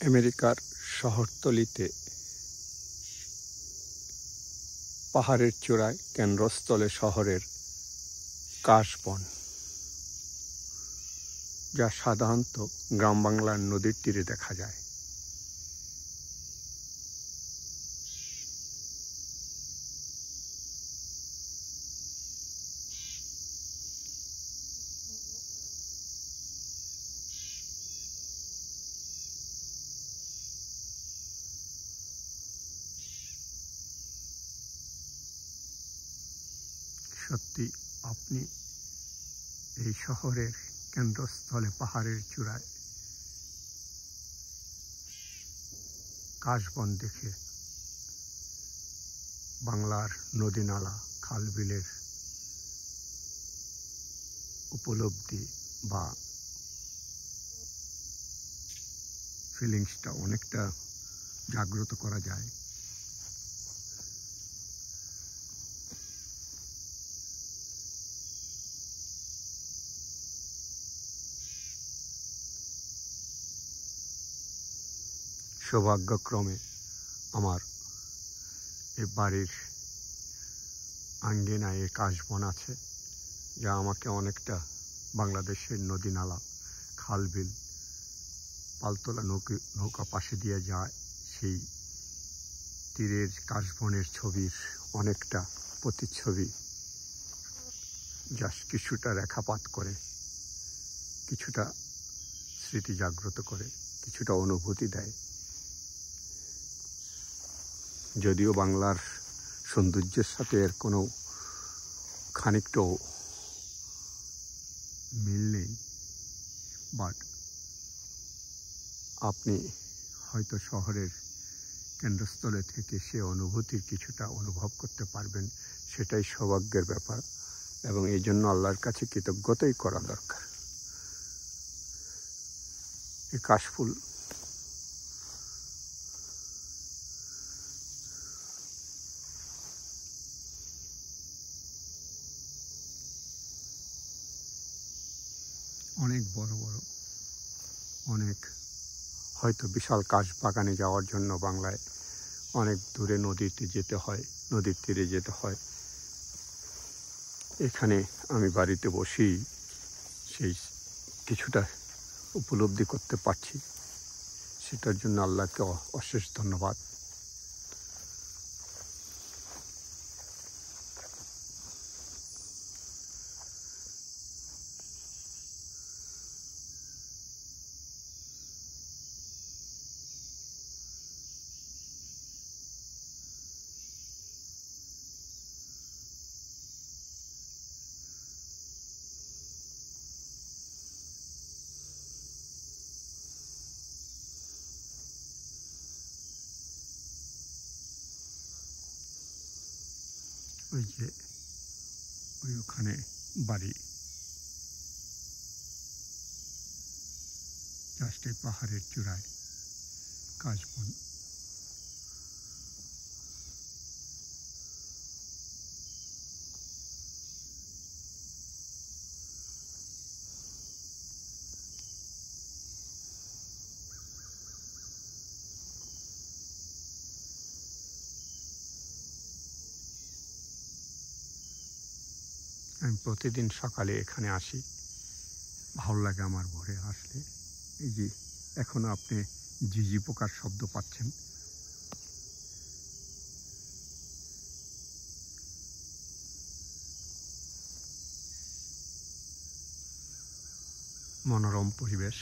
আমেরিকার শহরতলিতে পাহাড়ের চূড়ায় কেন্দ্রস্থলে শহরের কাশবন, যা সাধারণত গ্রাম বাংলার নদীর তীরে দেখা যায়। সত্যি আপনি এই শহরের কেন্দ্রস্থলে পাহাড়ের চূড়ায় কাশবন দেখে বাংলার নদী নালা খাল বিলের উপলব্ধি বা ফিলিংসটা অনেকটা জাগ্রত করা যায়। সৌভাগ্যক্রমে আমার এই বাড়ির আঙ্গিনায় এই কাশবন আছে, যা আমাকে অনেকটা বাংলাদেশের নদী নালা খাল বিল পালতোলা নৌকা পাশে দিয়ে যায়, সেই তীরের কাশবনের ছবির অনেকটা প্রতিচ্ছবি জাস্ট কিছুটা রেখাপাত করে, কিছুটা স্মৃতি জাগ্রত করে, কিছুটা অনুভূতি দেয়। যদিও বাংলার সৌন্দর্যের সাথে এর কোনো খানিকটাও মিল নেই, বাট আপনি হয়তো শহরের কেন্দ্রস্থলে থেকে সে অনুভূতির কিছুটা অনুভব করতে পারবেন, সেটাই সৌভাগ্যের ব্যাপার এবং এই জন্য আল্লাহর কাছে কৃতজ্ঞতাই করা দরকার। এই কাশফুল অনেক বড় বড়, অনেক হয়তো বিশাল কাশ বাগানে যাওয়ার জন্য বাংলায় অনেক দূরে নদীতে যেতে হয়, নদীর তীরে যেতে হয়। এখানে আমি বাড়িতে বসেই সেই কিছুটা উপলব্ধি করতে পারছি, সেটার জন্য আল্লাহকে অশেষ ধন্যবাদ। ওই যে ওখানে বাড়ি, জাস্ট এই পাহাড়ের চূড়ায় কাশবন। আমি প্রতিদিন সকালে এখানে আসি, ভালো লাগে আমার ভোরে আসলে। এই যে এখনো আপনি ঝিঝি পোকার শব্দ পাচ্ছেন। মনোরম পরিবেশ।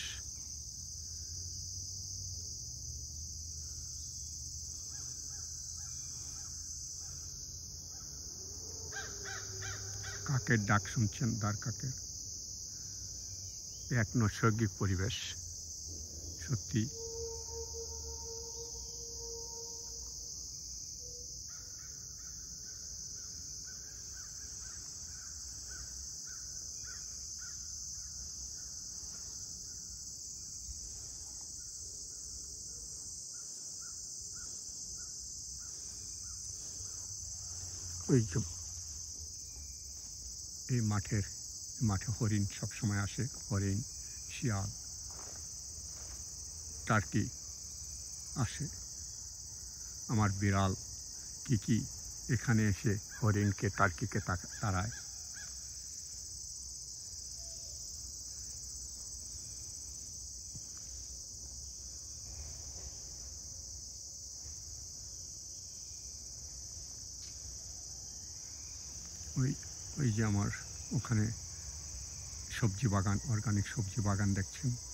কাকের ডাক শুনছেন, দার কাকের। এক নৈসর্গিক পরিবেশ সত্যি। ওই যে এই মাঠে হরিণ সবসময় আসে, হরিণ, শিয়াল, টার্কি আসে। আমার বিড়াল কিকি এখানে এসে হরিণকে টার্কিকে তাড়ায়। ওই ওই যে আমার ওখানে সবজি বাগান, অর্গানিক সবজি বাগান দেখছেন।